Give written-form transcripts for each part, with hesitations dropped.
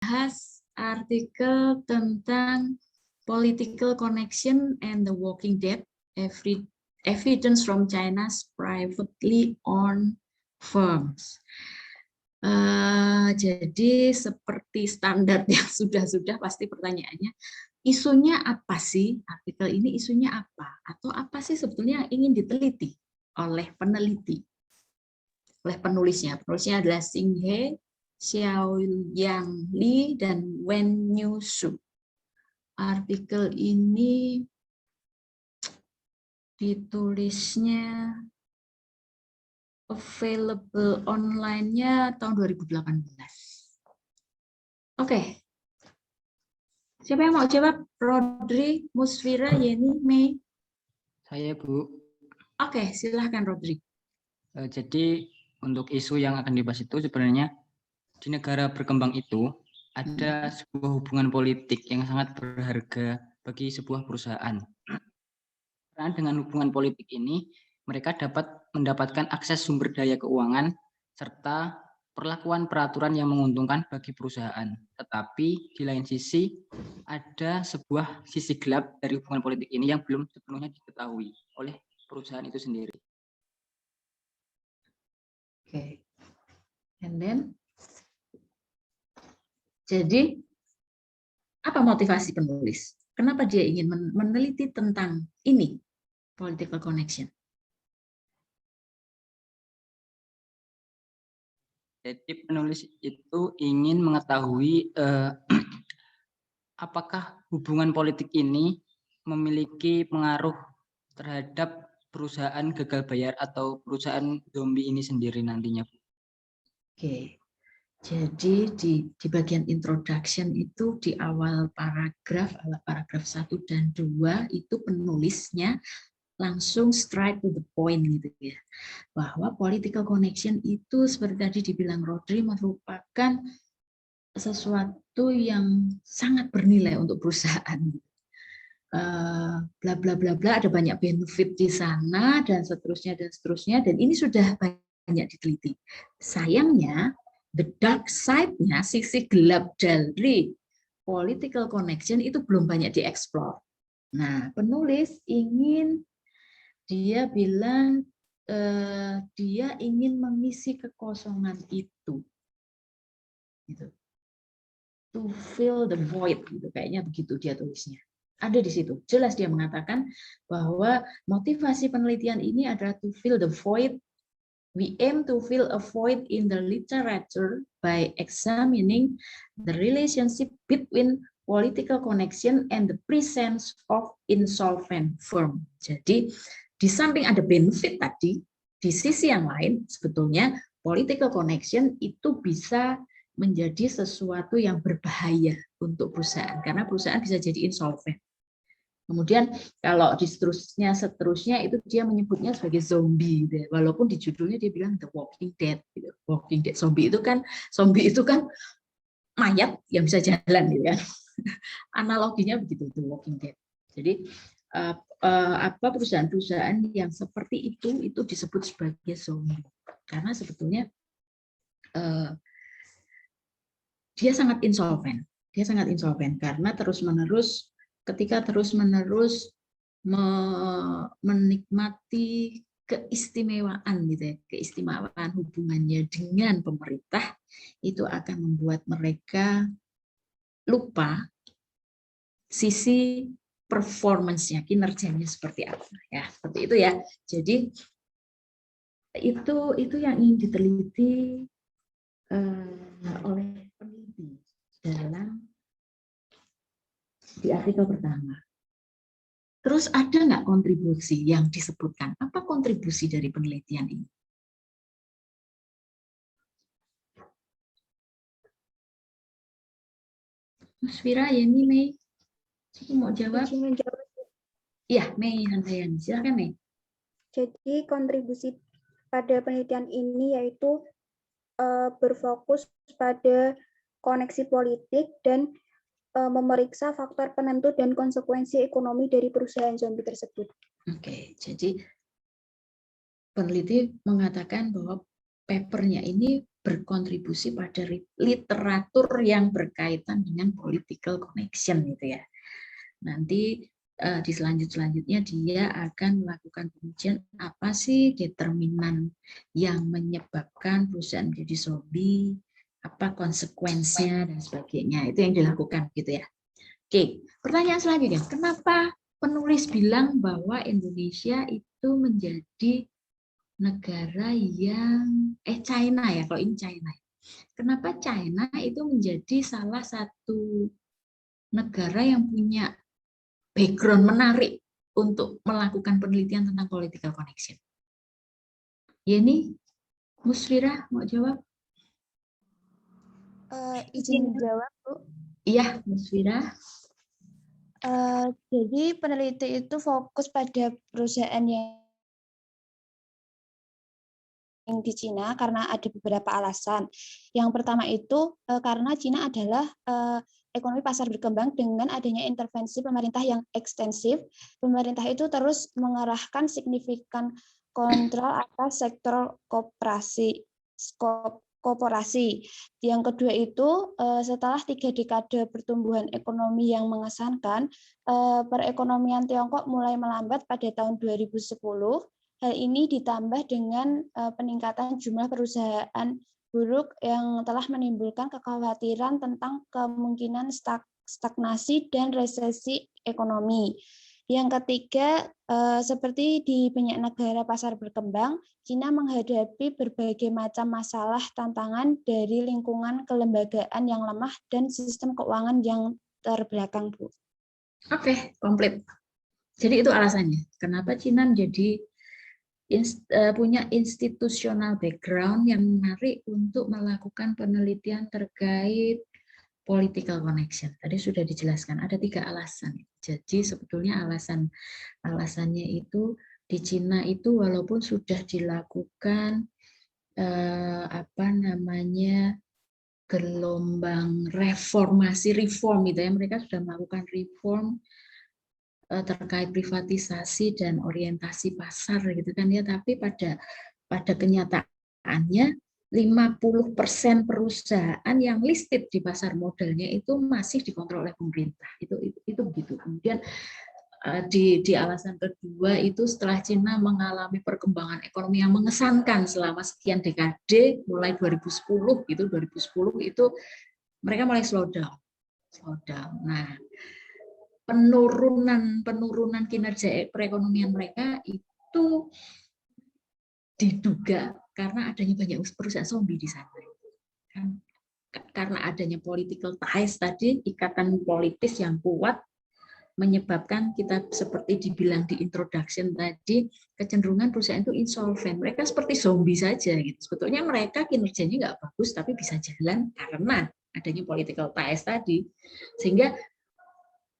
membahas artikel tentang political connection and the Walking Dead, evidence from China's privately owned firms. Jadi seperti standar yang sudah pasti pertanyaannya, isunya apa sih? Artikel ini isunya apa? Atau apa sih sebetulnya yang ingin diteliti oleh peneliti? Oleh penulisnya. Penulisnya adalah Xing He, Xiaoyang Li, dan Wen Yu Su. Artikel ini ditulisnya available online-nya tahun 2018. Oke. Siapa yang mau jawab? Rodri, Musfira, Yeni, Mei? Saya, Bu. Oke, silahkan Rodri. Jadi untuk isu yang akan dibahas itu sebenarnya di negara berkembang itu ada sebuah hubungan politik yang sangat berharga bagi sebuah perusahaan. Karena dengan hubungan politik ini, mereka dapat mendapatkan akses sumber daya keuangan serta perlakuan peraturan yang menguntungkan bagi perusahaan. Tetapi di lain sisi, ada sebuah sisi gelap dari hubungan politik ini yang belum sepenuhnya diketahui oleh perusahaan itu sendiri. Oke. And then, jadi apa motivasi penulis? Kenapa dia ingin meneliti tentang ini, political connection? Jadi penulis itu ingin mengetahui apakah hubungan politik ini memiliki pengaruh terhadap perusahaan gagal bayar atau perusahaan zombie ini sendiri nantinya. Oke. Jadi di bagian introduction itu di awal paragraf 1 dan 2 itu penulisnya langsung straight to the point gitu ya. Bahwa political connection itu seperti tadi dibilang Rodri merupakan sesuatu yang sangat bernilai untuk perusahaan. Bla bla bla bla, ada banyak benefit di sana dan seterusnya dan ini sudah banyak diteliti. Sayangnya the dark side-nya, sisi gelap dari political connection itu belum banyak dieksplor. Nah, penulis dia bilang dia ingin mengisi kekosongan itu. Gitu. To fill the void, gitu kayaknya begitu dia tulisnya. Ada di situ. Jelas dia mengatakan bahwa motivasi penelitian ini adalah to fill the void. We aim to fill a void in the literature by examining the relationship between political connection and the presence of insolvent firm. Jadi, di samping ada benefit tadi, di sisi yang lain sebetulnya political connection itu bisa menjadi sesuatu yang berbahaya untuk perusahaan karena perusahaan bisa jadi insolvent. Kemudian kalau di seterusnya itu dia menyebutnya sebagai zombie, gitu. Walaupun di judulnya dia bilang The Walking Dead. Gitu. Walking Dead, zombie itu kan mayat yang bisa jalan, gitu kan. Analoginya begitu, The Walking Dead. Jadi perusahaan-perusahaan yang seperti itu disebut sebagai zombie karena sebetulnya dia sangat insolven karena ketika terus-menerus menikmati keistimewaan gitu ya, keistimewaan hubungannya dengan pemerintah itu akan membuat mereka lupa sisi performance-nya, kinerjanya seperti apa ya, seperti itu ya. Jadi itu yang ingin diteliti oleh peneliti di artikel pertama. Terus ada nggak kontribusi yang disebutkan? Apa kontribusi dari penelitian ini? Mas Fira, Yeni, Mei, mau jawab? Iya, Mei, Handayani, silakan Mei. Jadi kontribusi pada penelitian ini yaitu berfokus pada koneksi politik dan memeriksa faktor penentu dan konsekuensi ekonomi dari perusahaan zombie tersebut. Oke, jadi peneliti mengatakan bahwa papernya ini berkontribusi pada literatur yang berkaitan dengan political connection gitu ya. Nanti di selanjutnya dia akan melakukan pengujian apa sih determinan yang menyebabkan perusahaan menjadi zombie, apa konsekuensinya dan sebagainya. Itu yang dilakukan gitu ya. Oke, pertanyaan selanjutnya, kenapa penulis bilang bahwa Indonesia itu menjadi negara yang China ya, kalau ini China. Kenapa China itu menjadi salah satu negara yang punya background menarik untuk melakukan penelitian tentang political connection? Yeni, Musfira mau jawab? Izin jawab, Bu. Iya, Musfira. Jadi peneliti itu fokus pada perusahaan yang di Cina karena ada beberapa alasan. Yang pertama itu karena Cina adalah ekonomi pasar berkembang dengan adanya intervensi pemerintah yang ekstensif. Pemerintah itu terus mengarahkan signifikan kontrol atas sektor korporasi. Yang kedua itu setelah 3 dekade pertumbuhan ekonomi yang mengesankan, perekonomian Tiongkok mulai melambat pada tahun 2010. Hal ini ditambah dengan peningkatan jumlah perusahaan buruk yang telah menimbulkan kekhawatiran tentang kemungkinan stagnasi dan resesi ekonomi. Yang ketiga, seperti di banyak negara pasar berkembang, Cina menghadapi berbagai macam masalah tantangan dari lingkungan kelembagaan yang lemah dan sistem keuangan yang terbelakang, Bu. Oke, komplit. Jadi itu alasannya. Kenapa Cina menjadi punya institusional background yang menarik untuk melakukan penelitian terkait political connection. Tadi sudah dijelaskan, ada 3 alasan. Jadi sebetulnya alasannya itu di Cina itu walaupun sudah dilakukan gelombang reform gitu ya, mereka sudah melakukan reform terkait privatisasi dan orientasi pasar gitu kan ya, tapi pada kenyataannya 50% perusahaan yang listed di pasar modalnya itu masih dikontrol oleh pemerintah. Itu begitu. Kemudian di alasan kedua itu setelah Cina mengalami perkembangan ekonomi yang mengesankan selama sekian dekade, mulai 2010 itu mereka mulai slow down. Nah, penurunan kinerja perekonomian mereka itu diduga karena adanya banyak perusahaan zombie di sana. Karena adanya political ties tadi, ikatan politis yang kuat menyebabkan kita seperti dibilang di introduction tadi, kecenderungan perusahaan itu insolvent. Mereka seperti zombie saja gitu. Sebetulnya mereka kinerjanya nggak bagus tapi bisa jalan karena adanya political ties tadi. Sehingga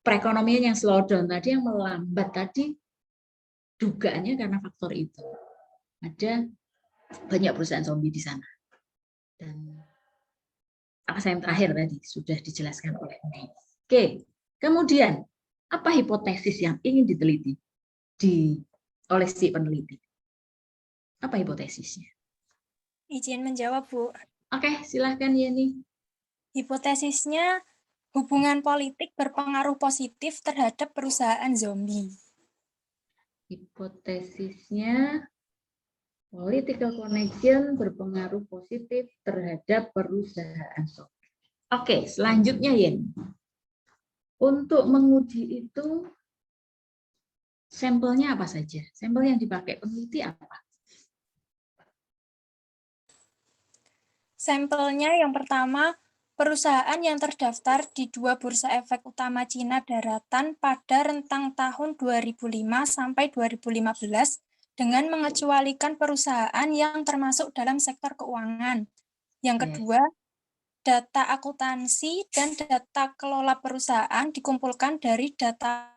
perekonomian yang slow down tadi, yang melambat tadi, dugaannya karena faktor itu. Ada banyak perusahaan zombie di sana. Dan alasan yang terakhir tadi sudah dijelaskan oleh Uni. Oke, kemudian apa hipotesis yang ingin diteliti oleh si peneliti? Apa hipotesisnya? Izin menjawab, Bu. Oke, silahkan Yeni. Hipotesisnya, hubungan politik berpengaruh positif terhadap perusahaan zombie. Hipotesisnya, political connection berpengaruh positif terhadap perusahaan zombie. Oke, selanjutnya Yeni. Untuk menguji itu, sampelnya apa saja? Sampel yang dipakai peneliti apa? Sampelnya yang pertama, perusahaan yang terdaftar di 2 bursa efek utama Cina daratan pada rentang tahun 2005 sampai 2015 dengan mengecualikan perusahaan yang termasuk dalam sektor keuangan. Yang kedua, data akuntansi dan data kelola perusahaan dikumpulkan dari data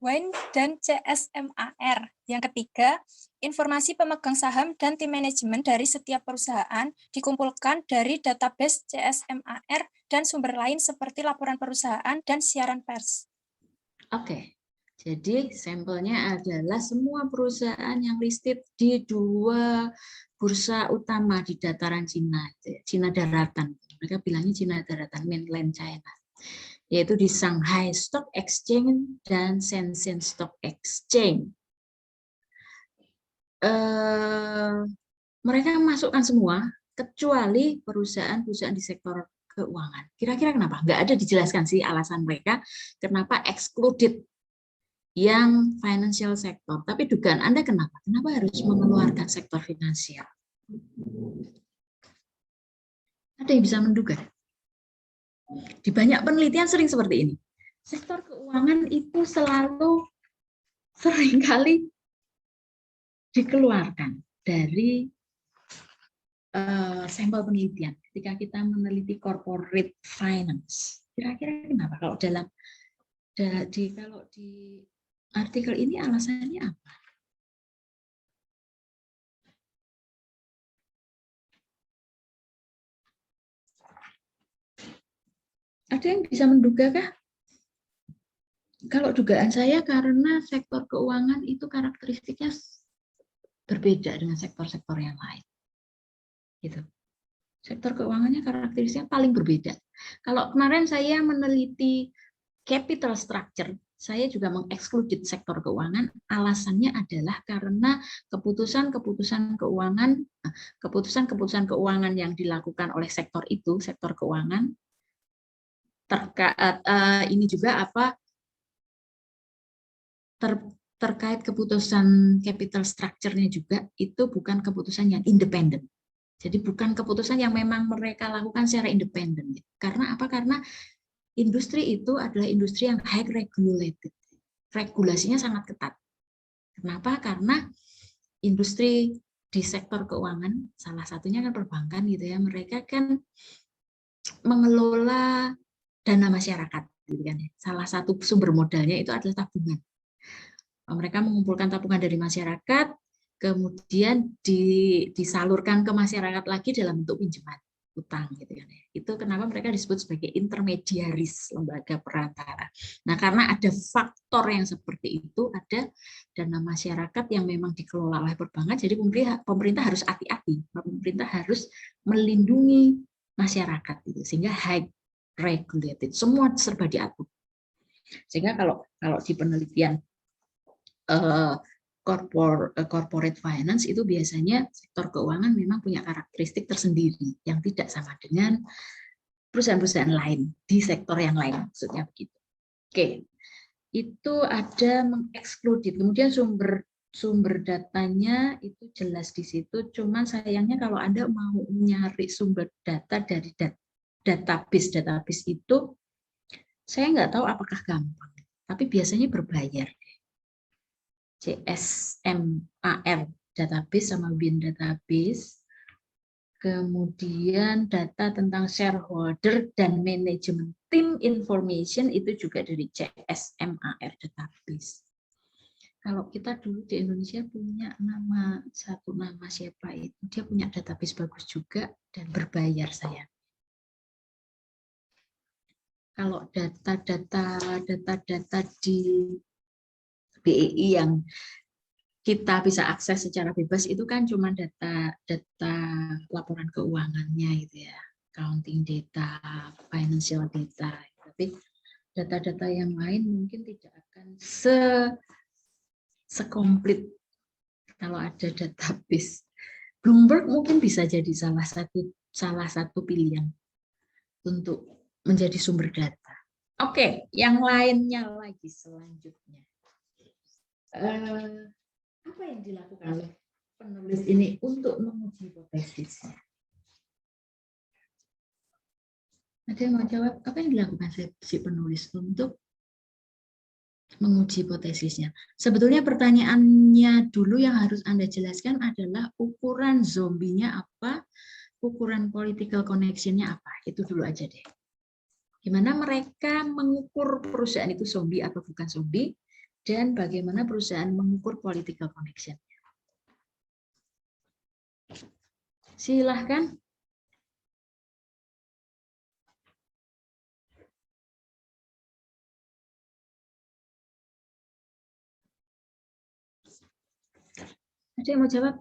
Wine dan CSMAR. Yang ketiga, informasi pemegang saham dan tim manajemen dari setiap perusahaan dikumpulkan dari database CSMAR dan sumber lain seperti laporan perusahaan dan siaran pers. Oke, Jadi sampelnya adalah semua perusahaan yang listed di 2 bursa utama di dataran Cina, Cina daratan. Mereka bilangnya Cina daratan, mainland China, yaitu di Shanghai Stock Exchange dan Shenzhen Stock Exchange. Mereka masukkan semua kecuali perusahaan-perusahaan di sektor keuangan. Kira-kira kenapa? Nggak ada dijelaskan sih alasan mereka kenapa excluded yang financial sector. Tapi dugaan Anda kenapa? Kenapa harus mengeluarkan sektor finansial? Ada yang bisa menduga? Di banyak penelitian sering seperti ini. Sektor keuangan itu selalu seringkali dikeluarkan dari sampel penelitian ketika kita meneliti corporate finance. Kira-kira kenapa? Kalau di artikel ini alasannya apa? Ada yang bisa menduga kah? Kalau dugaan saya karena sektor keuangan itu karakteristiknya berbeda dengan sektor-sektor yang lain. Gitu. Sektor keuangannya karakteristiknya paling berbeda. Kalau kemarin saya meneliti capital structure, saya juga mengekskluded sektor keuangan. Alasannya adalah karena keputusan-keputusan keuangan yang dilakukan oleh sektor itu, sektor keuangan, ini juga terkait keputusan capital structure-nya juga itu bukan keputusan yang independen. Jadi bukan keputusan yang memang mereka lakukan secara independen. Karena apa? Karena industri itu adalah industri yang high regulated. Regulasinya sangat ketat. Kenapa? Karena industri di sektor keuangan, salah satunya kan perbankan gitu ya, mereka kan mengelola dana masyarakat. Gitu kan. Salah satu sumber modalnya itu adalah tabungan. Mereka mengumpulkan tabungan dari masyarakat, kemudian disalurkan ke masyarakat lagi dalam bentuk pinjaman utang gitu kan. Itu kenapa mereka disebut sebagai intermediaris, lembaga perantara. Nah, karena ada faktor yang seperti itu, ada dana masyarakat yang memang dikelola oleh perbankan, jadi pemerintah harus hati-hati. Pemerintah harus melindungi masyarakat itu, sehingga high regulated, semua serba diatur. Sehingga kalau di penelitian corporate finance itu biasanya sektor keuangan memang punya karakteristik tersendiri yang tidak sama dengan perusahaan-perusahaan lain di sektor yang lain, maksudnya begitu. Oke, itu ada mengekskluded. Kemudian sumber datanya itu jelas di situ. Cuman sayangnya kalau Anda mau nyari sumber data dari database itu, saya nggak tahu apakah gampang, tapi biasanya berbayar. CSMAR database sama BIN database, kemudian data tentang shareholder dan manajemen team information itu juga dari CSMAR database. Kalau kita dulu di Indonesia punya satu nama siapa itu, dia punya database bagus juga dan berbayar saya. Kalau data-data di BEI yang kita bisa akses secara bebas itu kan cuma data laporan keuangannya gitu ya, accounting data, financial data. Tapi data-data yang lain mungkin tidak akan sekomplit kalau ada database. Bloomberg mungkin bisa jadi salah satu pilihan untuk menjadi sumber data. Oke, yang lainnya lagi selanjutnya. Apa yang dilakukan oleh penulis ini untuk menguji hipotesisnya? Ada yang mau jawab? Apa yang dilakukan si penulis untuk menguji hipotesisnya? Sebetulnya pertanyaannya dulu yang harus Anda jelaskan adalah ukuran zombinya apa, ukuran political connection-nya apa. Itu dulu aja deh. Gimana mereka mengukur perusahaan itu zombie atau bukan zombie, dan bagaimana perusahaan mengukur political connection. Silahkan. Ada yang mau jawab?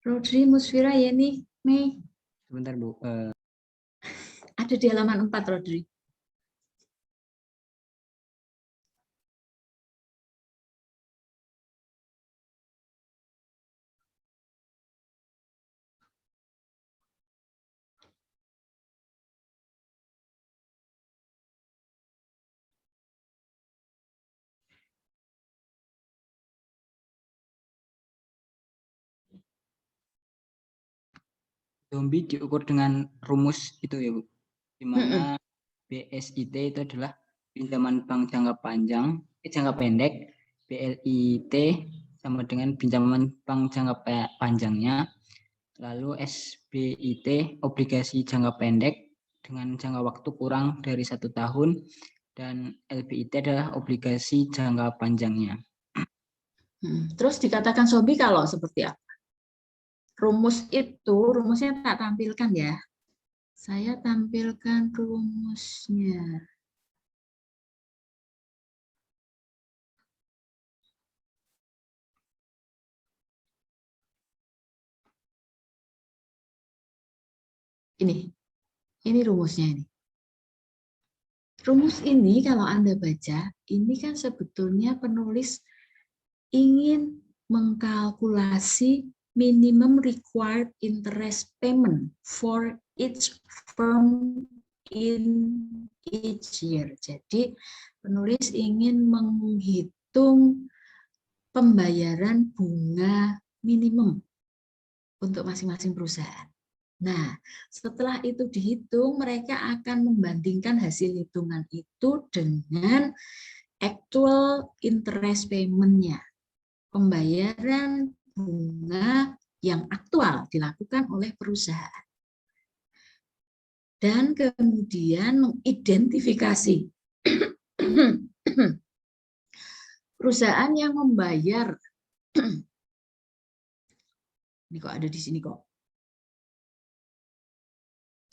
Rodri, Musfira, Yeni, Mei. Sebentar Bu. Ada di halaman 4, Rodri. Zombie diukur dengan rumus itu ya Bu, di mana BSIT itu adalah pinjaman bank jangka pendek, BLIT sama dengan pinjaman bank jangka panjangnya, lalu SBIT obligasi jangka pendek dengan jangka waktu kurang dari 1 tahun, dan LBIT adalah obligasi jangka panjangnya. Terus dikatakan zombie kalau seperti apa? Rumusnya tak tampilkan ya. Saya tampilkan rumusnya. Ini rumusnya ini. Rumus ini kalau Anda baca, ini kan sebetulnya penulis ingin mengkalkulasi minimum required interest payment for each firm in each year. Jadi penulis ingin menghitung pembayaran bunga minimum untuk masing-masing perusahaan. Nah, setelah itu dihitung, mereka akan membandingkan hasil hitungan itu dengan actual interest payment-nya. Pembayaran bunga yang aktual dilakukan oleh perusahaan. Dan kemudian mengidentifikasi perusahaan yang membayar. Ini kok ada di sini kok.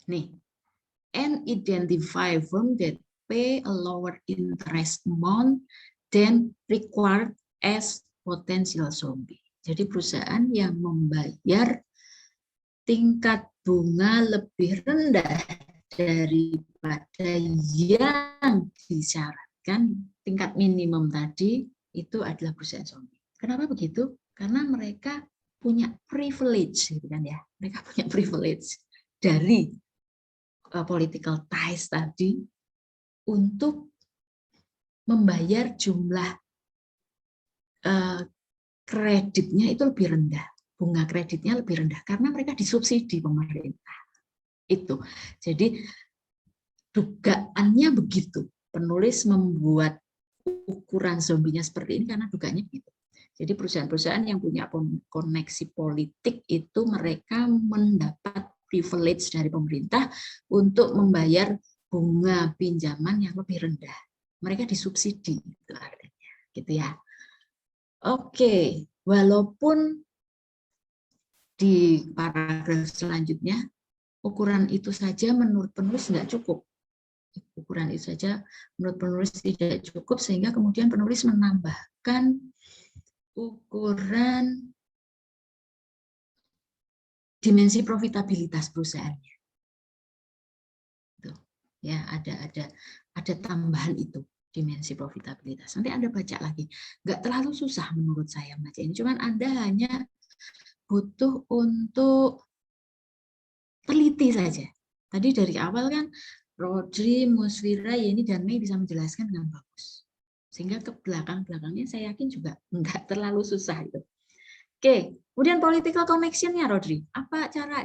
Nih, and identify firm that pay a lower interest amount than required as potential zombie. Jadi perusahaan yang membayar tingkat bunga lebih rendah daripada yang disyaratkan tingkat minimum tadi, itu adalah perusahaan zombie. Kenapa begitu? Karena mereka punya privilege, gitu kan ya. Mereka punya privilege dari political ties tadi untuk membayar jumlah kreditnya itu lebih rendah, bunga kreditnya lebih rendah karena mereka disubsidi pemerintah. Itu. Jadi dugaannya begitu. Penulis membuat ukuran zombinya seperti ini karena dugaannya begitu. Jadi perusahaan-perusahaan yang punya koneksi politik itu mereka mendapat privilege dari pemerintah untuk membayar bunga pinjaman yang lebih rendah. Mereka disubsidi, itu artinya, gitu ya. Oke, walaupun di paragraf selanjutnya ukuran itu saja menurut penulis tidak cukup. Ukuran itu saja menurut penulis tidak cukup, sehingga kemudian penulis menambahkan ukuran dimensi profitabilitas perusahaannya. Tuh, ya, ada tambahan itu, dimensi profitabilitas. Nanti Anda baca lagi. Nggak terlalu susah menurut saya baca ini, cuman Anda hanya butuh untuk teliti saja. Tadi dari awal kan Rodri, Musfira, Yeni, dan Mei bisa menjelaskan dengan bagus. Sehingga ke belakang-belakangnya saya yakin juga nggak terlalu susah itu. Oke, kemudian political connection-nya, Rodri. Apa cara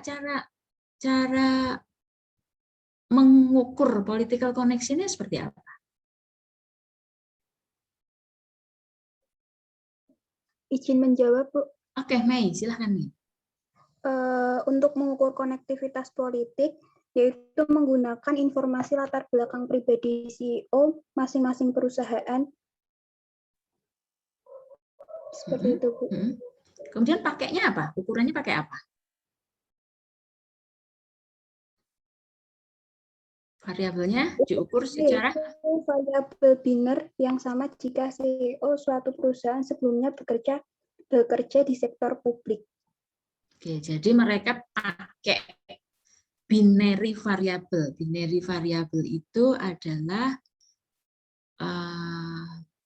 mengukur political connection-nya seperti apa? Izin menjawab, Bu. Oke, Mei, silahkan Mei. Untuk mengukur konektivitas politik, yaitu menggunakan informasi latar belakang pribadi CEO masing-masing perusahaan. Seperti itu, Bu. Kemudian pakainya apa? Ukurannya pakai apa? Variabelnya diukur secara Yaitu variabel biner yang sama jika CEO suatu perusahaan sebelumnya bekerja di sektor publik. Oke, jadi mereka pakai binary variable. Binary variable itu adalah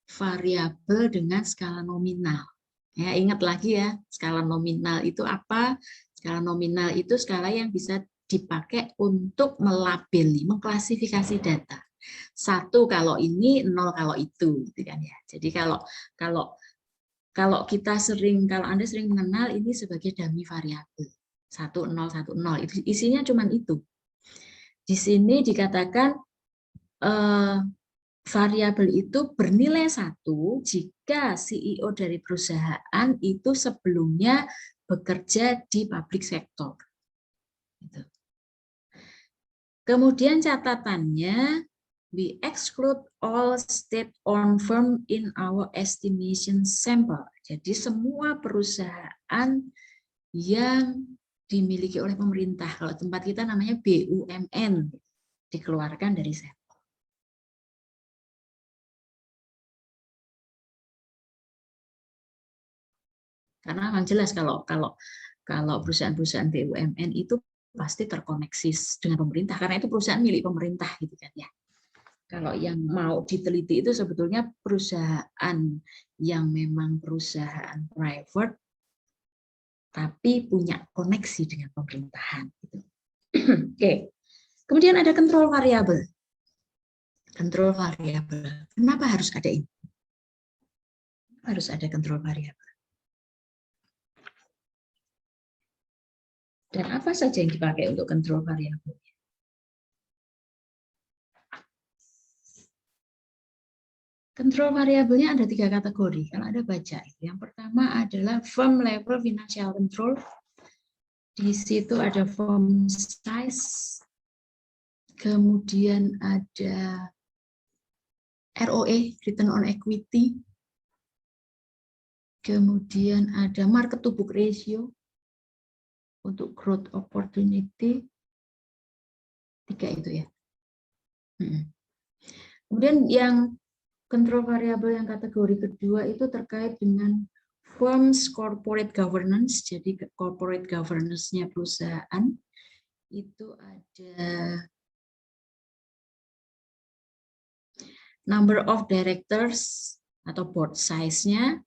variabel dengan skala nominal. Ya, ingat lagi ya, skala nominal itu apa? Skala nominal itu skala yang bisa dipakai untuk melabeli, mengklasifikasi data. 1 kalau ini, 0 kalau itu, gitu kan ya. Jadi kalau kita kalau Anda sering mengenal ini sebagai dummy variabel. 1, 0, 1, 0. Itu isinya cuma itu. Di sini dikatakan variabel itu bernilai 1 jika CEO dari perusahaan itu sebelumnya bekerja di public sector. Gitu. Kemudian catatannya, we exclude all state-owned firm in our estimation sample. Jadi semua perusahaan yang dimiliki oleh pemerintah, kalau tempat kita namanya BUMN, dikeluarkan dari sampel. Karena memang jelas kalau perusahaan-perusahaan BUMN itu pasti terkoneksi dengan pemerintah karena itu perusahaan milik pemerintah gitu kan ya. Kalau yang mau diteliti itu sebetulnya perusahaan yang memang perusahaan private tapi punya koneksi dengan pemerintahan gitu. Oke. Kemudian ada kontrol variabel. Kontrol variabel. Kenapa harus ada ini? Harus ada kontrol variabel. Dan apa saja yang dipakai untuk kontrol variabel? Kontrol variabelnya ada 3 kategori. Kalau Anda baca, yang pertama adalah firm level financial control. Di situ ada firm size, kemudian ada ROE, return on equity, kemudian ada market to book ratio untuk growth opportunity. 3 itu ya. Kemudian yang kontrol variabel yang kategori kedua itu terkait dengan firms corporate governance. Jadi corporate governance-nya perusahaan itu ada number of directors atau board size-nya,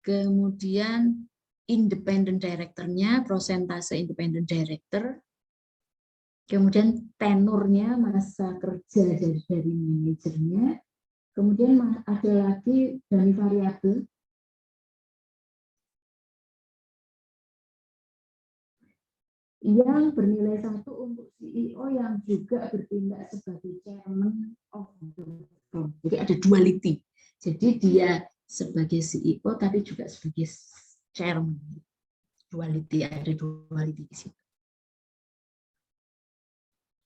kemudian independent director-nya, prosentase independent director, kemudian tenurnya, masa kerja dari manajernya. Kemudian ada lagi dummy variabel. Yang bernilai 1 untuk CEO yang juga bertindak sebagai chairman of the firm. Jadi ada duality. Jadi dia sebagai CEO tapi juga sebagai chairman. Duality, ada duality di situ.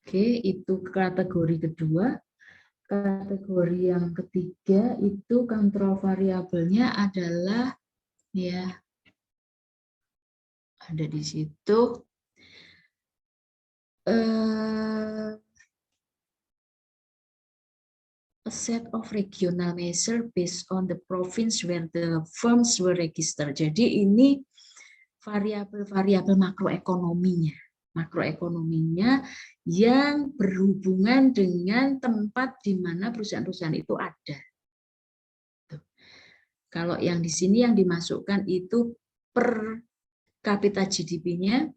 Oke, itu kategori kedua. Kategori yang ketiga itu kontrol variabelnya adalah ya ada di situ a set of regional measure based on the province where the firms were registered. Jadi ini variabel-variabel makroekonominya yang berhubungan dengan tempat di mana perusahaan-perusahaan itu ada. Kalau yang di sini yang dimasukkan itu per kapita GDP-nya.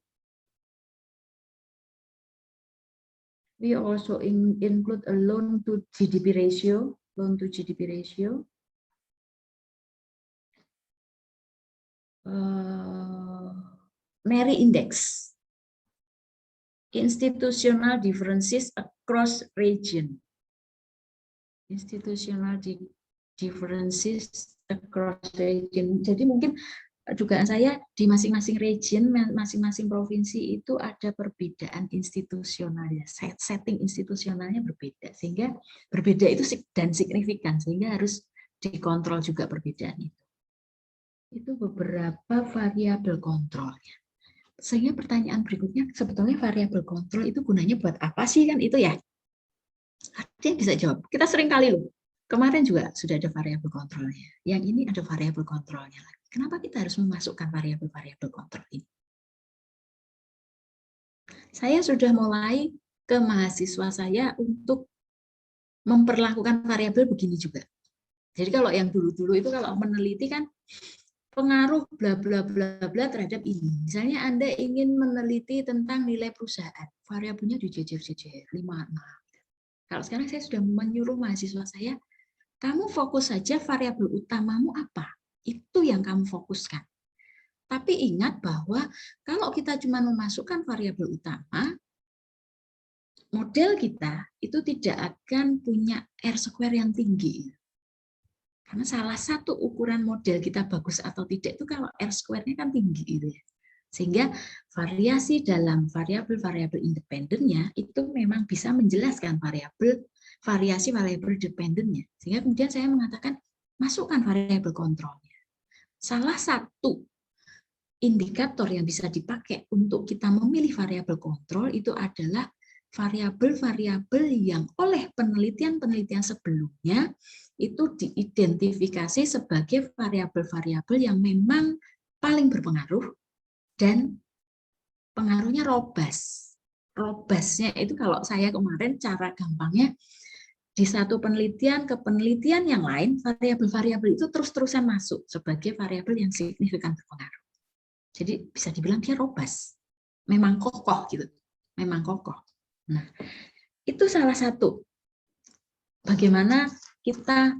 We also include a loan to GDP ratio, Mary Index, institutional differences across region. Institutional differences across region. Jadi mungkin dugaan saya di masing-masing region, masing-masing provinsi itu ada perbedaan institusionalnya, setting institusionalnya berbeda, sehingga berbeda itu dan signifikan, sehingga harus dikontrol juga perbedaan itu. Itu beberapa variabel kontrolnya. Sehingga pertanyaan berikutnya, sebetulnya variabel kontrol itu gunanya buat apa sih kan itu ya? Ada yang bisa jawab. Kita sering kali loh. Kemarin juga sudah ada variabel kontrolnya. Yang ini ada variabel kontrolnya lagi. Kenapa kita harus memasukkan variabel-variabel kontrol ini? Saya sudah mulai ke mahasiswa saya untuk memperlakukan variabel begini juga. Jadi kalau yang dulu-dulu itu kalau meneliti kan pengaruh bla bla bla bla terhadap ini. Misalnya Anda ingin meneliti tentang nilai perusahaan, variabelnya dijejer-jejer 5, 6. Kalau sekarang saya sudah menyuruh mahasiswa saya, kamu fokus saja variabel utamamu apa? Itu yang kamu fokuskan. Tapi ingat bahwa kalau kita cuma memasukkan variabel utama, model kita itu tidak akan punya R-square yang tinggi. Karena salah satu ukuran model kita bagus atau tidak itu kalau R-square-nya kan tinggi gitu ya. Sehingga variasi dalam variabel-variabel independennya itu memang bisa menjelaskan variasi-variabel dependennya. Sehingga kemudian saya mengatakan masukkan variabel kontrolnya. Salah satu indikator yang bisa dipakai untuk kita memilih variabel kontrol itu adalah variabel-variabel yang oleh penelitian-penelitian sebelumnya itu diidentifikasi sebagai variabel-variabel yang memang paling berpengaruh dan pengaruhnya robust. Robustnya itu kalau saya kemarin cara gampangnya di satu penelitian ke penelitian yang lain, variabel-variabel itu terus-terusan masuk sebagai variabel yang signifikan berpengaruh. Jadi bisa dibilang dia robust, memang kokoh gitu, memang kokoh. Nah, itu salah satu bagaimana kita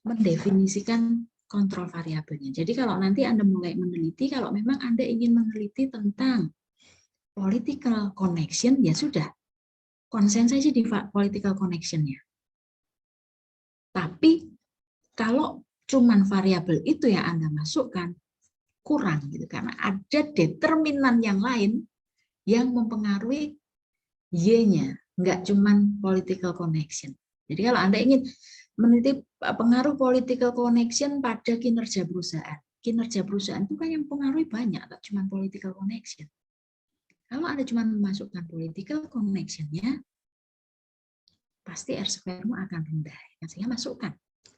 mendefinisikan kontrol variabelnya. Jadi kalau nanti Anda mulai meneliti, kalau memang Anda ingin meneliti tentang political connection, ya sudah, konsen saja di political connection-nya. Tapi kalau cuman variabel itu yang Anda masukkan, kurang gitu, karena ada determinan yang lain yang mempengaruhi Y-nya, nggak cuman political connection. Jadi kalau Anda ingin meneliti pengaruh political connection pada kinerja perusahaan itu kan yang mempengaruhi banyak, tak cuma political connection. Kalau Anda cuma memasukkan political connection-nya, pasti R-square-mu akan rendah. Sehingga masukkan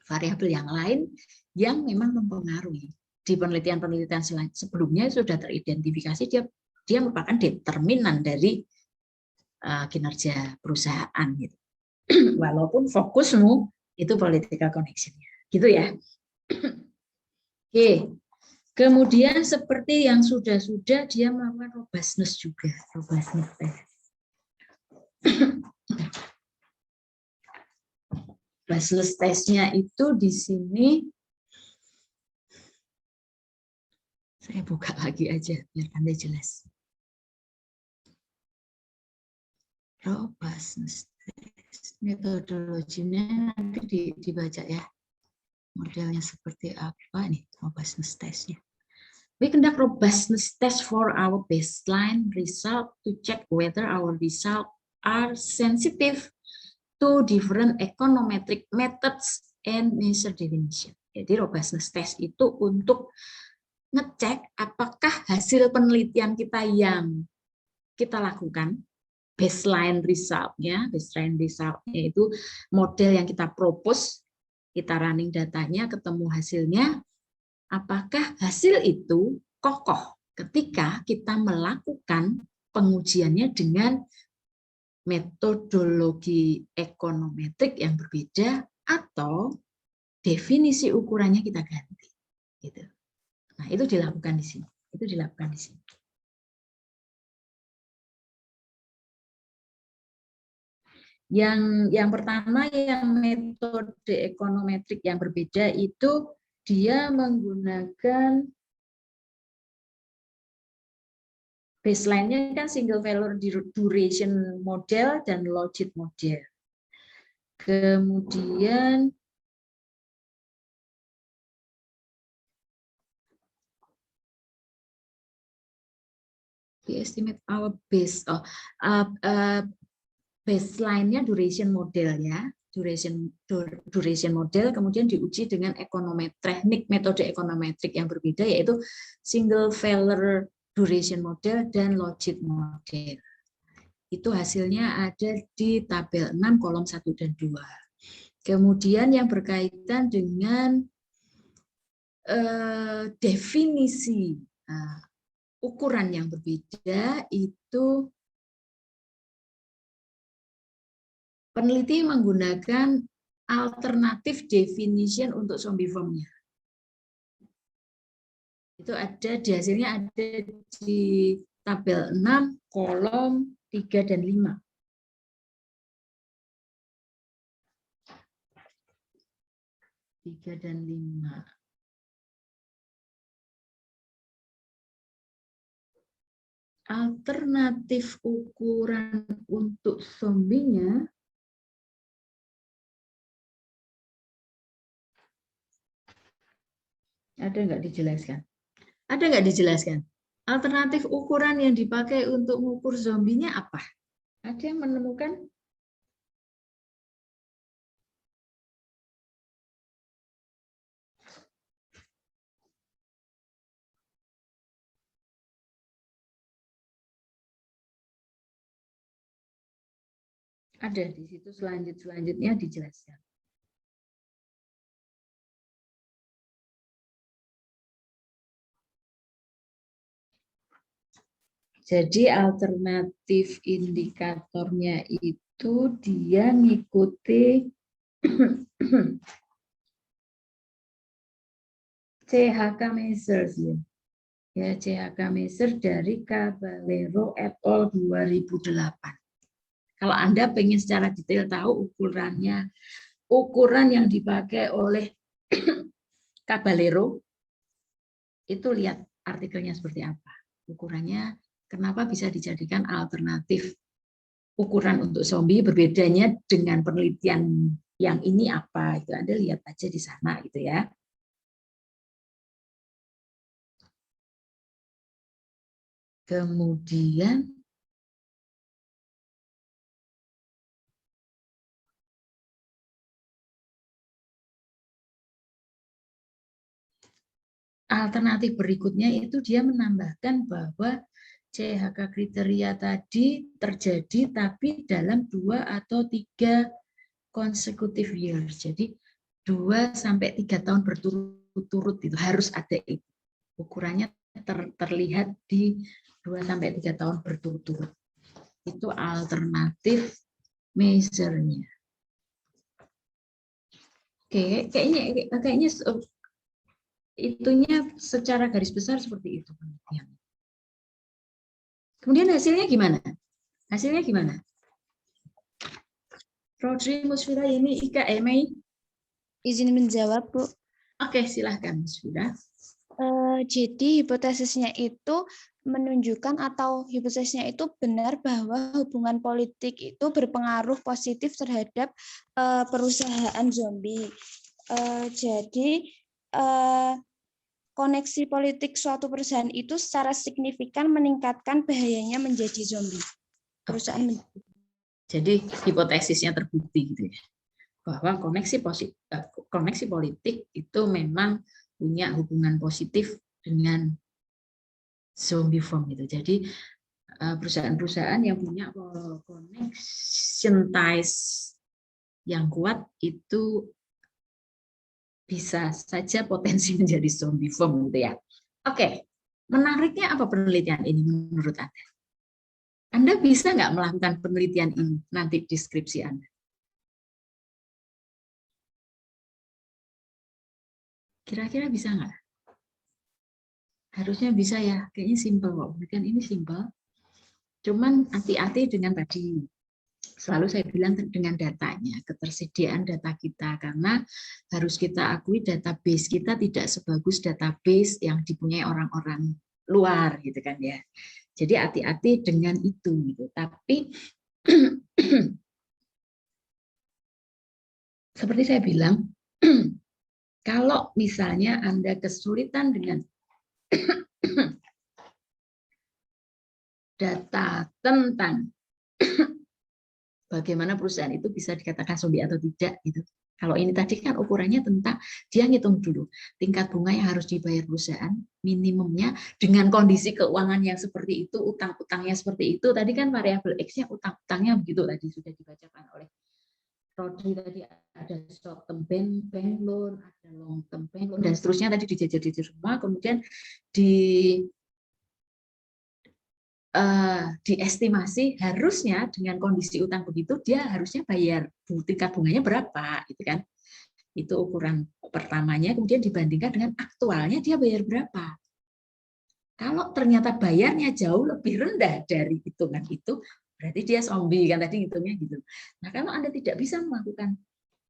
variabel yang lain yang memang mempengaruhi. Di penelitian-penelitian sebelumnya sudah teridentifikasi dia merupakan determinan dari kinerja perusahaan gitu. Walaupun fokusmu itu political connection-nya. Gitu ya. Oke. Kemudian seperti yang sudah-sudah dia melakukan robustness juga, robustness test. Robustness testnya itu di sini saya buka lagi aja biar Anda jelas. Robustness test, metodologinya nanti dibaca ya. Modelnya seperti apa nih robustness testnya. We conduct robustness test for our baseline result to check whether our result are sensitive to different econometric methods and measure definition. Jadi robustness test itu untuk ngecek apakah hasil penelitian kita yang kita lakukan, baseline resultnya itu model yang kita propose, kita running datanya, ketemu hasilnya, apakah hasil itu kokoh ketika kita melakukan pengujiannya dengan metodologi ekonometrik yang berbeda atau definisi ukurannya kita ganti. Gitu. Nah, itu dilakukan di sini. Itu dilakukan di sini. Yang pertama, yang metode ekonometrik yang berbeda itu dia menggunakan baseline-nya kan single value duration model dan logit model. Kemudian we estimate our base baseline-nya duration model ya, duration model, kemudian diuji dengan teknik metode ekonometrik yang berbeda, yaitu single value duration model dan logit model. Itu hasilnya ada di tabel 6 kolom 1 dan 2. Kemudian yang berkaitan dengan definisi ukuran yang berbeda itu peneliti menggunakan alternative definition untuk zombiformnya. Itu ada di hasilnya ada di tabel 6 kolom 3 dan 5. Alternatif ukuran untuk zombinya ada nggak dijelaskan? Ada nggak dijelaskan? Alternatif ukuran yang dipakai untuk mengukur zombinya apa? Ada yang menemukan? Ada di situ selanjutnya dijelaskan. Jadi alternatif indikatornya itu dia ngikuti CHK measures ya. Ya, CHK measure dari Caballero et al. 2008. Kalau Anda pengen secara detail tahu ukuran yang dipakai oleh Caballero, itu lihat artikelnya seperti apa. Ukurannya, kenapa bisa dijadikan alternatif ukuran untuk zombie, berbedanya dengan penelitian yang ini apa, itu Anda lihat aja di sana gitu ya. Kemudian alternatif berikutnya itu dia menambahkan bahwa CHK kriteria tadi terjadi tapi dalam 2 atau 3 consecutive years. Jadi 2 sampai 3 tahun berturut-turut itu harus ada itu. Ukurannya terlihat di 2 sampai 3 tahun berturut-turut. Itu alternatif measure-nya. Oke, kayaknya itunya secara garis besar seperti itu penelitian. Kemudian hasilnya gimana? Hasilnya gimana? Rodri, Musfira, ini Ika, Mei. Izin menjawab, Bu. Oke, silahkan Musfira. Jadi hipotesisnya itu menunjukkan atau hipotesisnya itu benar bahwa hubungan politik itu berpengaruh positif terhadap perusahaan zombie. Jadi koneksi politik suatu perusahaan itu secara signifikan meningkatkan bahayanya menjadi zombie. Perusahaan. Jadi hipotesisnya terbukti gitu ya, bahwa koneksi politik itu memang punya hubungan positif dengan zombiform itu. Jadi perusahaan-perusahaan yang punya connection ties yang kuat itu bisa saja potensi menjadi zombiform gitu ya. Oke, menariknya apa penelitian ini menurut Anda? Anda bisa nggak melakukan penelitian ini nanti di skripsi Anda? Kira-kira bisa nggak? Harusnya bisa ya, kayaknya simpel kok. Penelitian ini simpel. Cuman hati-hati dengan tadi. Selalu saya bilang dengan datanya, ketersediaan data kita. Karena harus kita akui database kita tidak sebagus database yang dipunyai orang-orang luar gitu kan ya. Jadi hati-hati dengan itu gitu. Tapi seperti saya bilang, kalau misalnya Anda kesulitan dengan data tentang bagaimana perusahaan itu bisa dikatakan zombie atau tidak gitu, Kalau ini tadi kan ukurannya tentang dia ngitung dulu tingkat bunga yang harus dibayar perusahaan minimumnya dengan kondisi keuangan yang seperti itu, utang-utangnya seperti itu. Tadi kan variabel X-nya utang-utangnya begitu tadi sudah dibacakan oleh Rodri tadi, ada short term bank loan, ada long term bank loan dan seterusnya tadi dijajah semua, kemudian diestimasi harusnya dengan kondisi utang begitu dia harusnya bayar tingkat bunganya berapa, gitu kan? Itu ukuran pertamanya, kemudian dibandingkan dengan aktualnya dia bayar berapa. Kalau ternyata bayarnya jauh lebih rendah dari hitungan itu, berarti dia zombie kan tadi hitungnya gitu. Nah, kalau Anda tidak bisa melakukan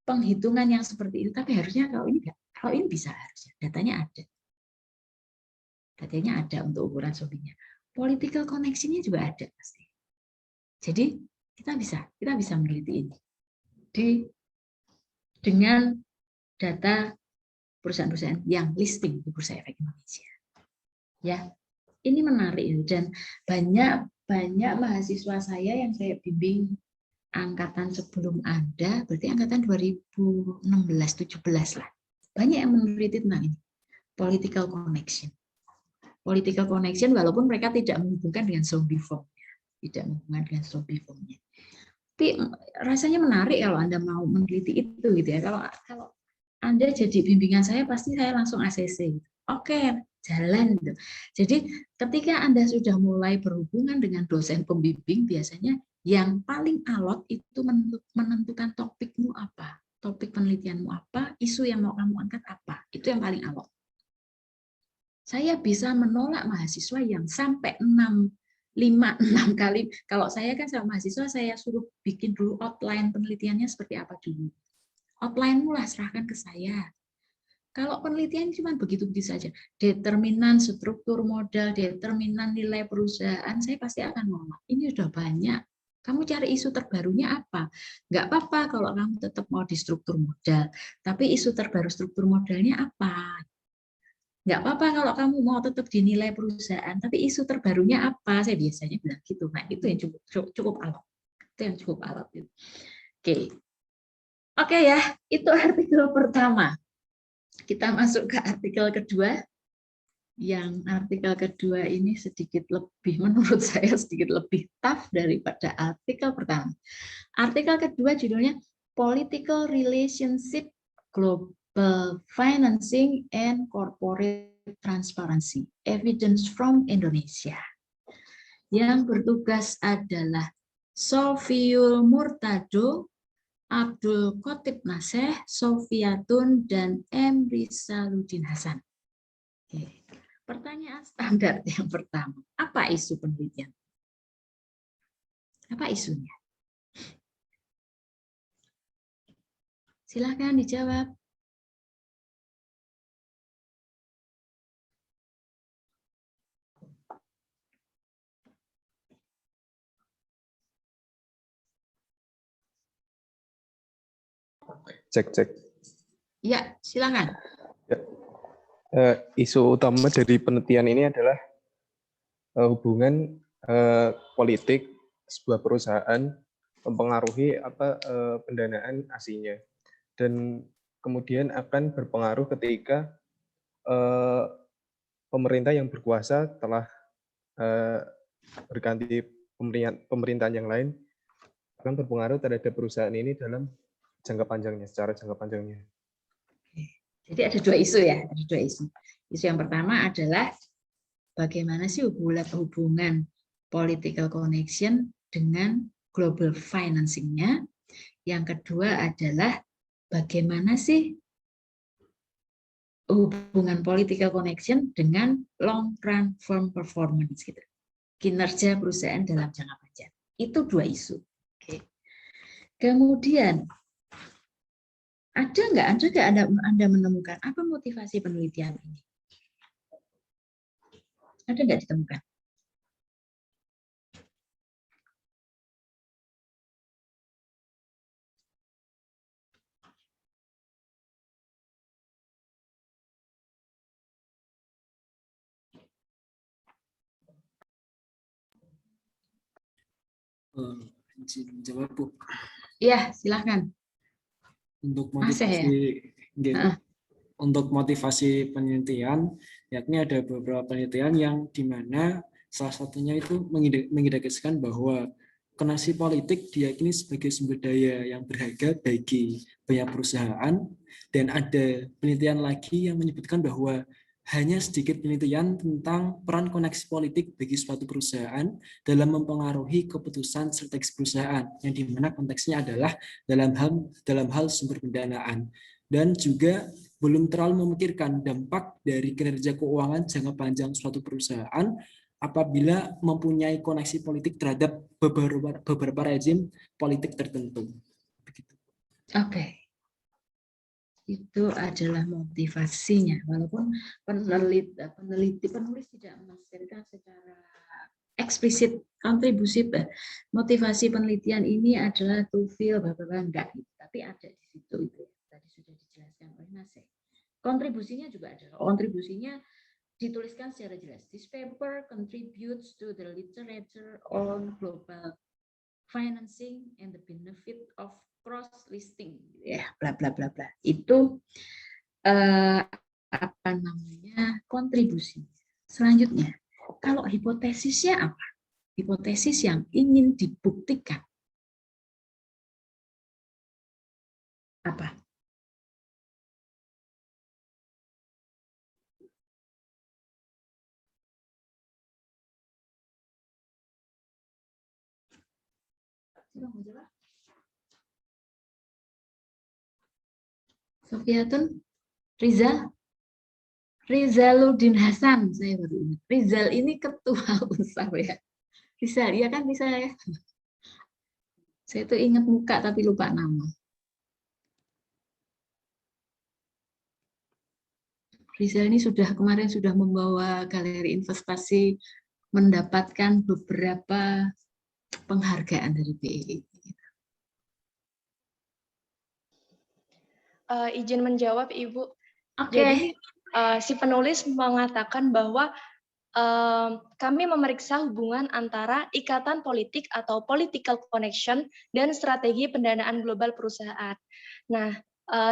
penghitungan yang seperti itu, tapi harusnya kalau ini enggak, kalau ini bisa harusnya datanya ada. Datanya ada untuk ukuran zombinya. Political connection-nya juga ada pasti. Jadi kita bisa meneliti ini dengan data perusahaan-perusahaan yang listing di Bursa Efek Indonesia. Ya, ini menarik dan banyak mahasiswa saya yang saya bimbing angkatan sebelum Anda, berarti angkatan 2016-17 lah. Banyak yang meneliti tentang ini, political connection. Political connection walaupun mereka tidak menghubungkan dengan zombie form-nya, tidak menghubungkan dengan zombie form-nya. Tapi rasanya menarik kalau Anda mau meneliti itu gitu ya. Kalau Anda jadi bimbingan saya pasti saya langsung ACC. Oke, jalan gitu. Jadi ketika Anda sudah mulai berhubungan dengan dosen pembimbing, biasanya yang paling alot itu menentukan topikmu apa, topik penelitianmu apa, isu yang mau kamu angkat apa, itu yang paling alot. Saya bisa menolak mahasiswa yang sampai 6 kali. Kalau saya kan sama mahasiswa, saya suruh bikin dulu outline penelitiannya seperti apa dulu. Outline mulai serahkan ke saya. Kalau penelitian cuma begitu-begitu saja, determinan struktur modal, determinan nilai perusahaan, saya pasti akan nolak. Ini sudah banyak. Kamu cari isu terbarunya apa? Nggak apa-apa kalau kamu tetap mau di struktur modal, tapi isu terbaru struktur modalnya apa? Nggak apa-apa kalau kamu mau tetap dinilai perusahaan, tapi isu terbarunya apa? Saya biasanya bilang gitu. Nah, itu yang cukup alot. Itu yang cukup alot. Oke ya, itu artikel pertama. Kita masuk ke artikel kedua. Yang artikel kedua ini sedikit lebih, menurut saya sedikit lebih tough daripada artikel pertama. Artikel kedua judulnya Political Relationship Global Financing and Corporate Transparency, Evidence from Indonesia. Yang bertugas adalah Sofiul Murtado, Abdul Qotib Naseh, Sofiatun, dan M. Rizaluddin Hasan. Oke. Pertanyaan standar yang pertama, apa isu penelitian? Apa isunya? Silakan dijawab. Cek. Ya, silakan. Ya. Isu utama dari penelitian ini adalah hubungan politik sebuah perusahaan mempengaruhi pendanaan aslinya, dan kemudian akan berpengaruh ketika pemerintah yang berkuasa telah berganti pemerintahan yang lain, akan berpengaruh terhadap perusahaan ini dalam secara jangka panjangnya. Jadi ada dua isu ya, ada dua isu. Isu yang pertama adalah bagaimana sih hubungan political connection dengan global financing-nya. Yang kedua adalah bagaimana sih hubungan political connection dengan long run firm performance gitu. Kinerja perusahaan dalam jangka panjang. Itu dua isu. Oke. Kemudian ada nggak Anda menemukan apa motivasi penelitian ini? Ada nggak ditemukan? Jawab, Bu. Ya, silakan. Untuk Masih ya? motivasi, nggih. Heeh. Untuk motivasi penelitian, yakni ada beberapa penelitian yang di mana salah satunya itu mengindikasikan bahwa koneksi politik diyakini sebagai sumber daya yang berharga bagi banyak perusahaan, dan ada penelitian lagi yang menyebutkan bahwa hanya sedikit penelitian tentang peran koneksi politik bagi suatu perusahaan dalam mempengaruhi keputusan strategis perusahaan, yang di mana konteksnya adalah dalam hal sumber pendanaan, dan juga belum terlalu memikirkan dampak dari kinerja keuangan jangka panjang suatu perusahaan apabila mempunyai koneksi politik terhadap beberapa rezim politik tertentu. Begitu. Oke. Itu adalah motivasinya. Walaupun penulis tidak menafsirkan secara eksplisit kontribusi motivasi penelitian ini adalah to feel enggak, tapi ada di situ itu. Tadi sudah dijelaskan oleh Nasir. Kontribusinya juga ada. Kontribusinya dituliskan secara jelas. This paper contributes to the literature on global financing and the benefit of cross listing, ya, bla bla bla bla. Itu apa namanya, kontribusi. Selanjutnya, kalau hipotesisnya apa? Hipotesis yang ingin dibuktikan apa? Sofiatun, Rizaluddin Hasan, saya baru ingat. Rizal ini ketua UNSAR ya. Rizal, iya kan bisa ya. Saya tuh ingat muka tapi lupa nama. Rizal ini kemarin sudah membawa galeri investasi mendapatkan beberapa penghargaan dari BEI. Izin menjawab, Ibu. Oke. Jadi si penulis mengatakan bahwa kami memeriksa hubungan antara ikatan politik atau political connection dan strategi pendanaan global perusahaan. Nah,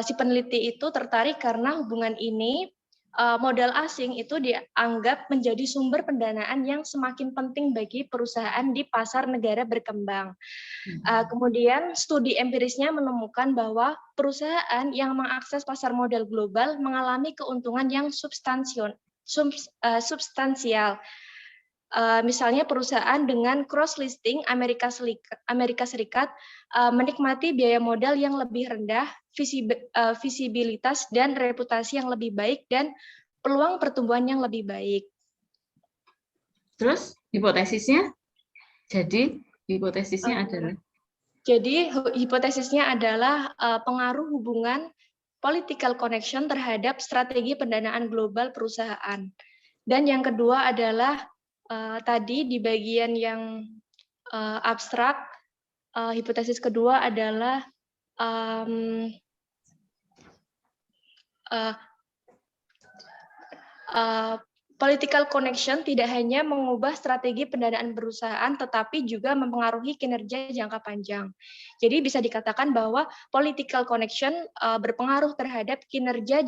si peneliti itu tertarik karena hubungan ini modal asing itu dianggap menjadi sumber pendanaan yang semakin penting bagi perusahaan di pasar negara berkembang. Kemudian studi empirisnya menemukan bahwa perusahaan yang mengakses pasar modal global mengalami keuntungan yang substansial. Misalnya perusahaan dengan cross listing Amerika Serikat menikmati biaya modal yang lebih rendah, visibilitas dan reputasi yang lebih baik, dan peluang pertumbuhan yang lebih baik. Terus hipotesisnya? Jadi hipotesisnya adalah pengaruh hubungan political connection terhadap strategi pendanaan global perusahaan. Dan yang kedua adalah tadi di bagian yang abstrak, hipotesis kedua adalah political connection tidak hanya mengubah strategi pendanaan perusahaan, tetapi juga mempengaruhi kinerja jangka panjang. Jadi bisa dikatakan bahwa political connection berpengaruh terhadap kinerja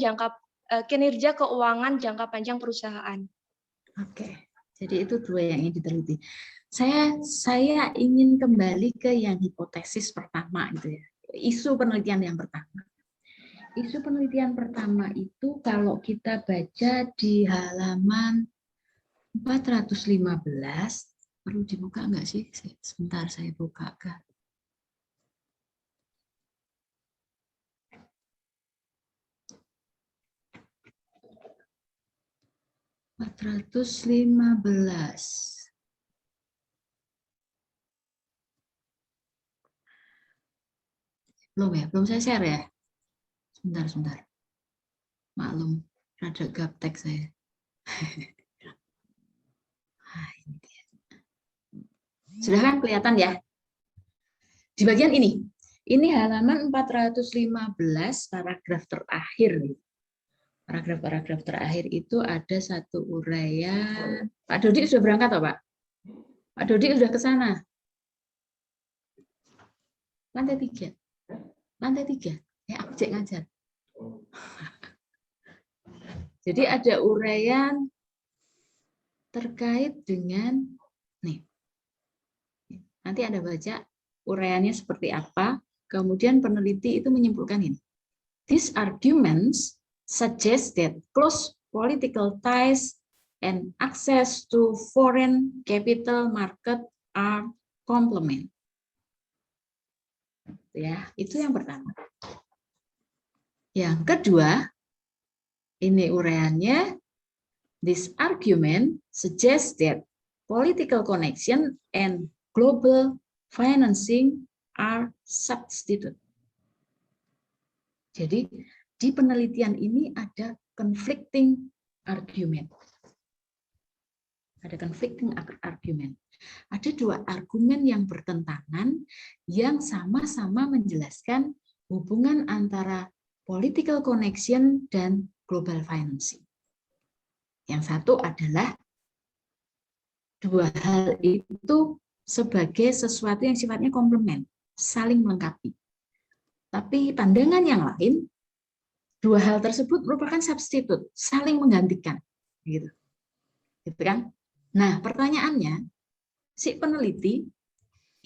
keuangan jangka panjang perusahaan. Oke. Jadi itu dua yang ingin diteliti. Saya ingin kembali ke yang hipotesis pertama itu ya. Isu penelitian yang pertama. Isu penelitian pertama itu kalau kita baca di halaman 415, perlu dibuka enggak sih? Sebentar saya buka kan. Belum saya share ya. Sebentar. Maklum, rada gaptek saya. Ini dia. Sudah kan kelihatan ya? Di bagian ini halaman 415 paragraf terakhir. Paragraf terakhir itu ada satu uraian. Pak Dodi sudah berangkat toh, Pak? Pak Dodi sudah ke sana. Lantai 3. Ya, aku cek ngajar. Jadi ada uraian terkait dengan, nih, nanti Anda baca uraiannya seperti apa, kemudian peneliti itu menyimpulkan ini. These arguments suggest that close political ties and access to foreign capital market are complement. Ya, itu yang pertama. Yang kedua, ini uraiannya, this argument suggests that political connection and global financing are substitute. Jadi, di penelitian ini ada conflicting argument. Ada conflicting argument. Ada dua argumen yang bertentangan yang sama-sama menjelaskan hubungan antara political connection dan global financing. Yang satu adalah dua hal itu sebagai sesuatu yang sifatnya komplement, saling melengkapi. Tapi pandangan yang lain, dua hal tersebut merupakan substitute, saling menggantikan, gitu kan? Nah, pertanyaannya, si peneliti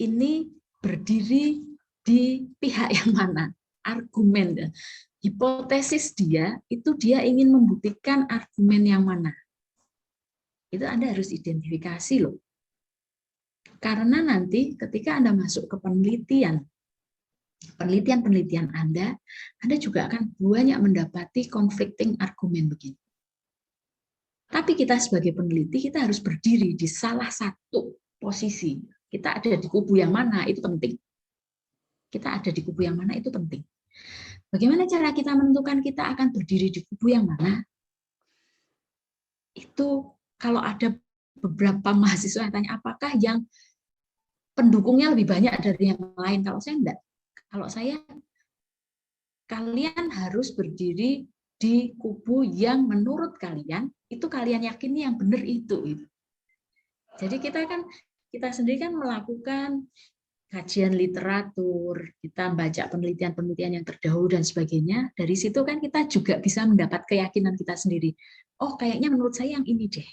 ini berdiri di pihak yang mana? Argumen, hipotesis dia itu dia ingin membuktikan argumen yang mana? Itu Anda harus identifikasi loh. Karena nanti ketika Anda masuk ke penelitian Anda juga akan banyak mendapati conflicting argumen begini. Tapi kita sebagai peneliti, kita harus berdiri di salah satu posisi. Kita ada di kubu yang mana, itu penting. Kita ada di kubu yang mana, itu penting. Bagaimana cara kita menentukan kita akan berdiri di kubu yang mana? Itu kalau ada beberapa mahasiswa yang tanya, apakah yang pendukungnya lebih banyak dari yang lain? Kalau saya enggak. Kalau saya, kalian harus berdiri di kubu yang menurut kalian, itu kalian yakini yang benar itu. Jadi kita sendiri kan melakukan kajian literatur, kita baca penelitian-penelitian yang terdahulu dan sebagainya. Dari situ kan kita juga bisa mendapat keyakinan kita sendiri. Oh, kayaknya menurut saya yang ini deh.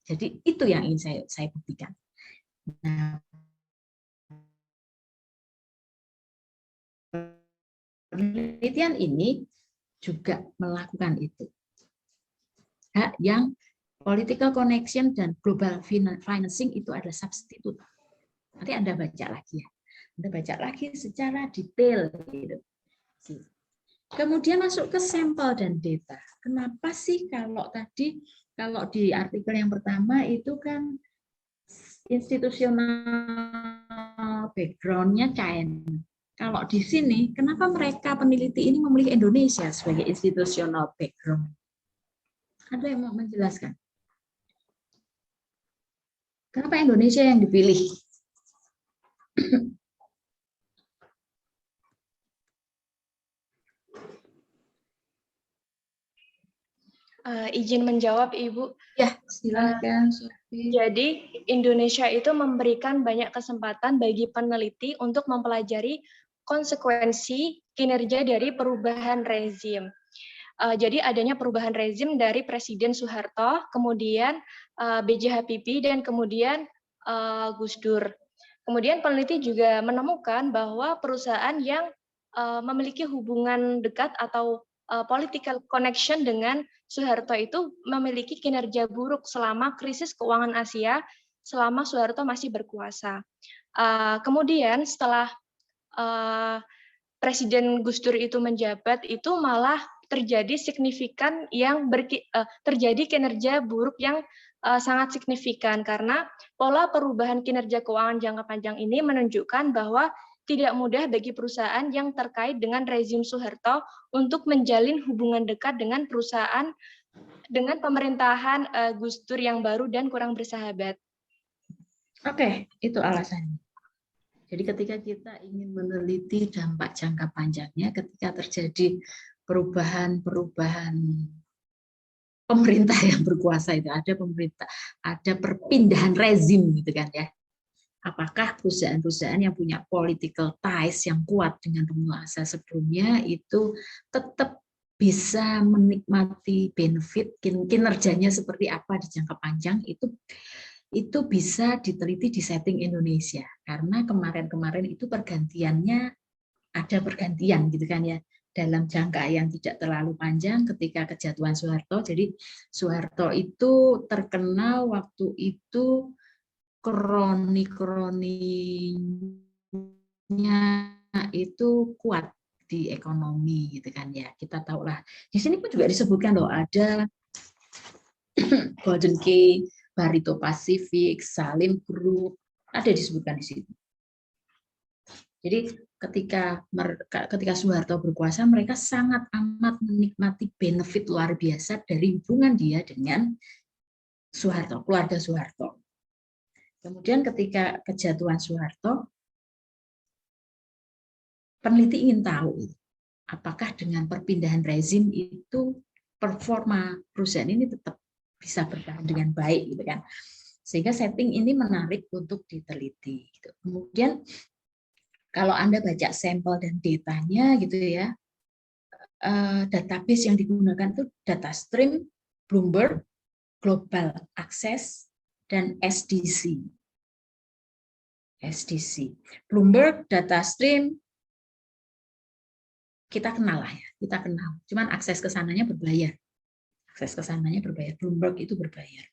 Jadi itu yang ingin saya buktikan. Nah, penelitian ini juga melakukan itu. Hak yang political connection dan global financing itu adalah substitute. Nanti Anda baca lagi ya. Anda baca lagi secara detail. Gitu. Kemudian masuk ke sampel dan data. Kenapa sih kalau di artikel yang pertama itu kan institusional background-nya China. Kalau di sini, kenapa mereka peneliti ini memilih Indonesia sebagai institusional background? Ada yang mau menjelaskan? Kenapa Indonesia yang dipilih? Izin menjawab, Ibu. Ya, silakan. Jadi, Indonesia itu memberikan banyak kesempatan bagi peneliti untuk mempelajari konsekuensi kinerja dari perubahan rezim. Jadi adanya perubahan rezim dari Presiden Soeharto, kemudian B.J. Habibie, dan kemudian Gus Dur. Kemudian peneliti juga menemukan bahwa perusahaan yang memiliki hubungan dekat atau political connection dengan Soeharto itu memiliki kinerja buruk selama krisis keuangan Asia, selama Soeharto masih berkuasa. Kemudian setelah Presiden Gus Dur itu menjabat, itu malah terjadi signifikan terjadi kinerja buruk yang sangat signifikan karena pola perubahan kinerja keuangan jangka panjang ini menunjukkan bahwa tidak mudah bagi perusahaan yang terkait dengan rezim Soeharto untuk menjalin hubungan dekat dengan perusahaan dengan pemerintahan Gus Dur yang baru dan kurang bersahabat. Oke, itu alasannya. Jadi ketika kita ingin meneliti dampak jangka panjangnya, ketika terjadi perubahan pemerintah yang berkuasa itu ada perpindahan rezim gitu kan ya. Apakah perusahaan-perusahaan yang punya political ties yang kuat dengan penguasa sebelumnya itu tetap bisa menikmati benefit, kinerjanya seperti apa di jangka panjang, itu bisa diteliti di setting Indonesia. Karena kemarin-kemarin itu ada pergantian gitu kan ya, dalam jangka yang tidak terlalu panjang ketika kejatuhan Soeharto. Jadi Soeharto itu terkenal waktu itu kroni-kroninya itu kuat di ekonomi gitu kan ya. Kita tahulah di sini pun juga disebutkan loh, ada Golden Key, Barito Pacific, Salim Group, ada disebutkan di situ. Jadi ketika Soeharto berkuasa, mereka sangat amat menikmati benefit luar biasa dari hubungan dia dengan Soeharto, keluarga Soeharto. Kemudian ketika kejatuhan Soeharto, peneliti ingin tahu apakah dengan perpindahan rezim itu performa perusahaan ini tetap bisa bertahan dengan baik gitu kan. Sehingga setting ini menarik untuk diteliti gitu. Kemudian kalau Anda baca sampel dan datanya gitu ya, database yang digunakan itu DataStream, Bloomberg, Global Access, dan SDC. Bloomberg, DataStream, kita kenal lah ya, kita kenal. Cuman akses ke sananya berbayar. Bloomberg itu berbayar.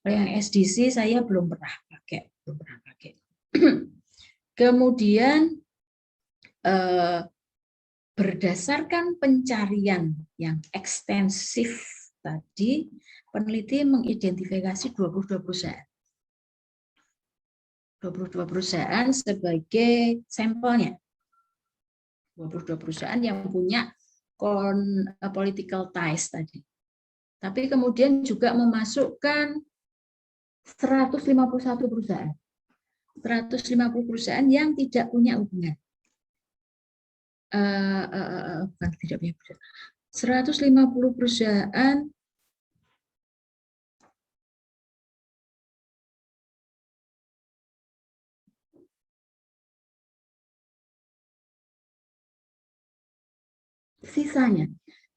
Kalau yang SDC saya belum pernah pakai. Kemudian berdasarkan pencarian yang ekstensif tadi, peneliti mengidentifikasi 22 perusahaan. 22 perusahaan sebagai sampelnya. 22 perusahaan yang punya political ties tadi. Tapi kemudian juga memasukkan 151 perusahaan. 150 perusahaan yang tidak punya hubungan. Bukan tidak punya perusahaan. 150 perusahaan sisanya.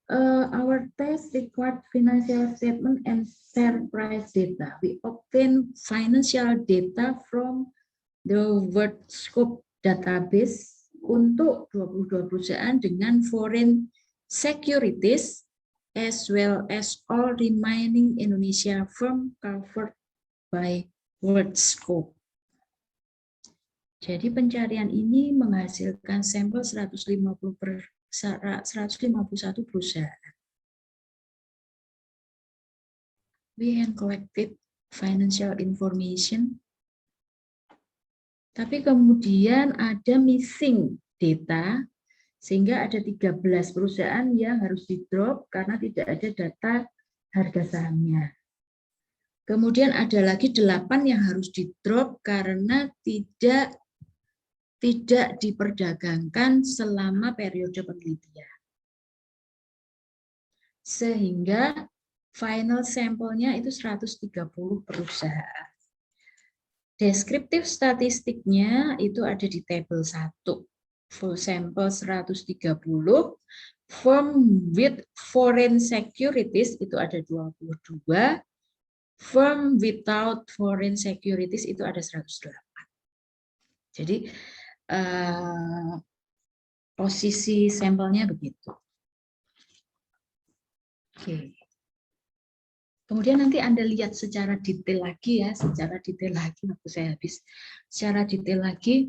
Our test required financial statement and share price data. We obtain financial data from the WorldScope database untuk 22 perusahaan dengan foreign securities as well as all remaining Indonesia firm covered by WorldScope. Jadi pencarian ini menghasilkan sampel 151 perusahaan. We have collected financial information. Tapi kemudian ada missing data, sehingga ada 13 perusahaan yang harus di-drop karena tidak ada data harga sahamnya. Kemudian ada lagi 8 yang harus di-drop karena tidak diperdagangkan selama periode penelitian. Sehingga final sampelnya itu 130 perusahaan. Deskriptif statistiknya itu ada di tabel 1. Full sampel 130, firm with foreign securities itu ada 22, firm without foreign securities itu ada 108. Jadi posisi sampelnya begitu. Oke. Kemudian nanti Anda lihat secara detail lagi ya, waktu saya habis. Secara detail lagi,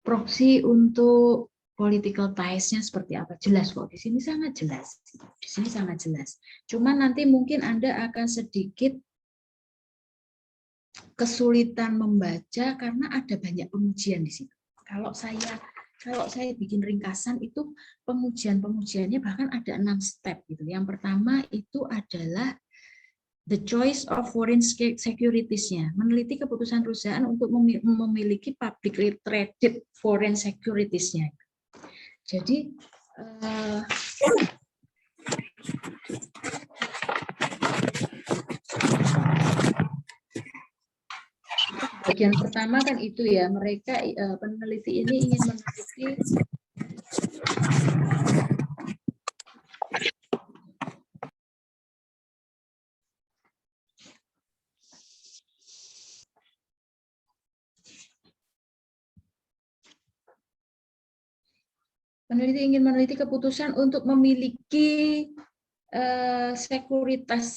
proxy untuk political ties-nya seperti apa? Jelas kok, di sini sangat jelas. Cuman nanti mungkin Anda akan sedikit kesulitan membaca karena ada banyak pengujian di situ. Kalau saya bikin ringkasan itu pengujiannya bahkan ada 6 step gitu. Yang pertama itu adalah the choice of foreign securities-nya, meneliti keputusan perusahaan untuk memiliki publicly traded foreign securities-nya. Jadi bagian pertama kan itu ya, mereka peneliti ini ingin meneliti keputusan untuk memiliki sekuritas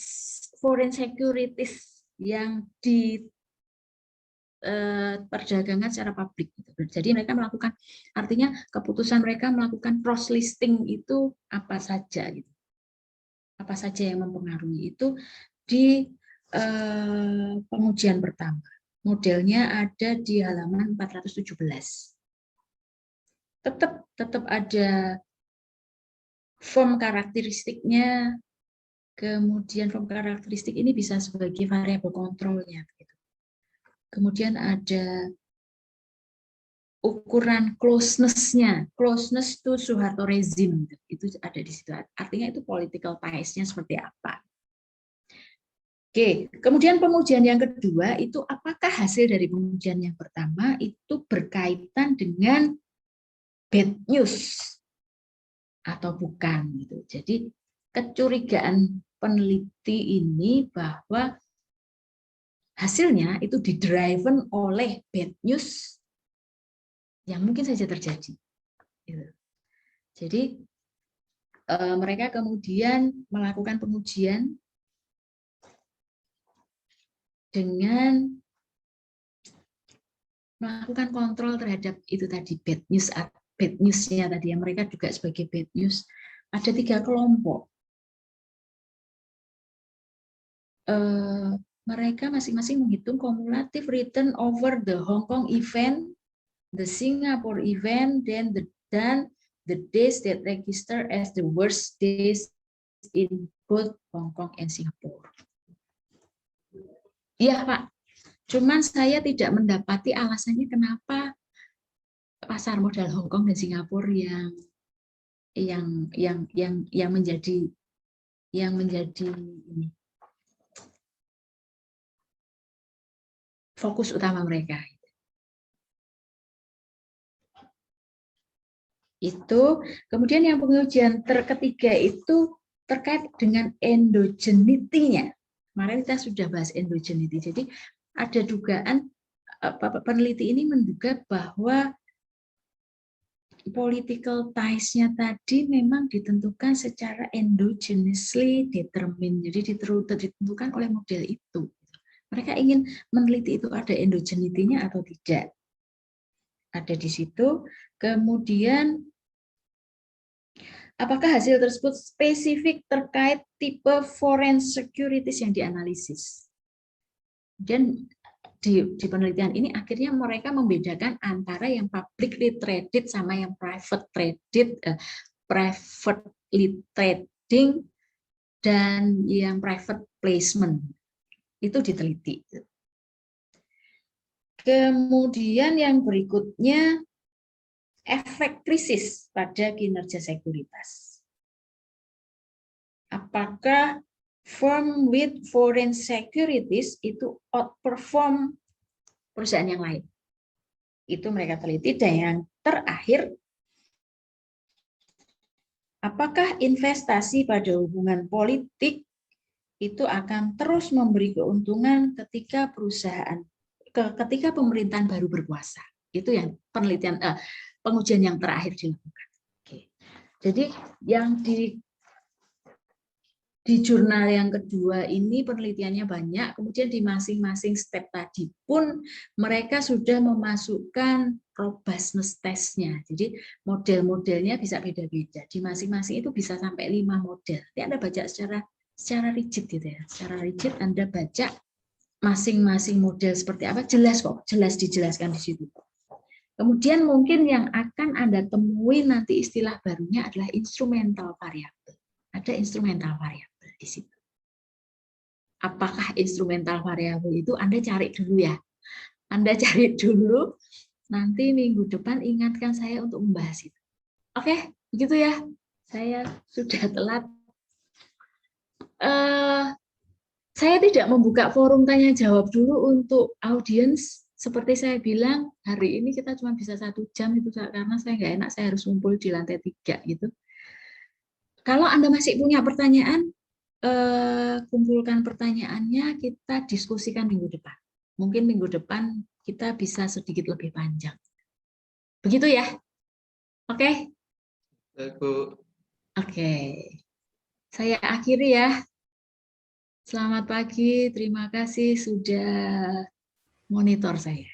foreign securities yang diperdagangkan secara publik. Jadi mereka melakukan, artinya keputusan mereka melakukan cross listing itu apa saja, gitu. Apa saja yang mempengaruhi itu di pengujian pertama. Modelnya ada di halaman 417. Tetap ada form karakteristiknya, kemudian form karakteristik ini bisa sebagai variabel kontrolnya. Kemudian ada ukuran closeness-nya, closeness to Suharto regime, itu ada di situ. Artinya itu political ties-nya seperti apa. Oke, kemudian pengujian yang kedua itu apakah hasil dari pengujian yang pertama itu berkaitan dengan bad news atau bukan, gitu. Jadi kecurigaan peneliti ini bahwa hasilnya itu didriven oleh bad news yang mungkin saja terjadi. Jadi mereka kemudian melakukan pengujian dengan melakukan kontrol terhadap itu tadi bad news-nya tadi yang mereka juga sebagai bad news. Ada 3 kelompok. Mereka masing-masing menghitung cumulative return over the Hong Kong event, the Singapore event, then the days that register as the worst days in both Hong Kong and Singapore. Iya, Pak. Cuman saya tidak mendapati alasannya kenapa pasar modal Hong Kong dan Singapura yang menjadi ini, fokus utama mereka. Itu kemudian yang pengujian ketiga itu terkait dengan endogenity-nya. Kemarin kita sudah bahas endogenity. Jadi ada dugaan, peneliti ini menduga bahwa political ties-nya tadi memang ditentukan secara endogenously determined. Jadi ditentukan oleh model itu. Mereka ingin meneliti itu ada endogenity-nya atau tidak. Ada di situ. Kemudian apakah hasil tersebut spesifik terkait tipe foreign securities yang dianalisis? Dan di penelitian ini akhirnya mereka membedakan antara yang publicly traded sama yang privately trading dan yang private placement. Itu diteliti. Kemudian yang berikutnya efek krisis pada kinerja sekuritas. Apakah firm with foreign securities itu outperform perusahaan yang lain? Itu mereka teliti. Dan yang terakhir, apakah investasi pada hubungan politik itu akan terus memberi keuntungan ketika pemerintahan baru berkuasa? Itu yang pengujian yang terakhir dilakukan. Oke. Jadi yang di jurnal yang kedua ini penelitiannya banyak, kemudian di masing-masing step tadi pun mereka sudah memasukkan robustness test-nya. Jadi model-modelnya bisa beda-beda. Di masing-masing itu bisa sampai 5 model. Nanti Anda baca secara rigid gitu ya. Secara rigid Anda baca masing-masing model seperti apa, jelas kok, jelas dijelaskan di situ. Kemudian mungkin yang akan Anda temui nanti istilah barunya adalah instrumental variable. Ada instrumental variable di situ. Apakah instrumental variable itu Anda cari dulu ya. Anda cari dulu, nanti minggu depan ingatkan saya untuk membahas itu. Oke, begitu ya. Saya sudah telat. Saya tidak membuka forum tanya jawab dulu untuk audiens. seperti saya bilang, hari ini kita cuma bisa 1 jam itu karena saya nggak enak, saya harus ngumpul di lantai 3 gitu. Kalau Anda masih punya pertanyaan, kumpulkan pertanyaannya, kita diskusikan minggu depan. Mungkin minggu depan kita bisa sedikit lebih panjang. Begitu ya? Oke? Oke. Saya akhiri ya. Selamat pagi, terima kasih sudah monitor saya.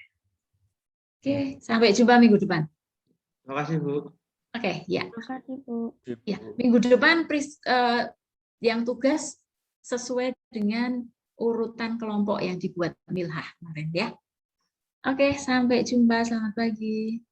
Oke, sampai jumpa minggu depan. Terima kasih, Bu. Oke, ya. Terima kasih, Bu. Ya, minggu depan yang tugas sesuai dengan urutan kelompok yang dibuat Milhah kemarin ya. Oke, sampai jumpa. Selamat pagi.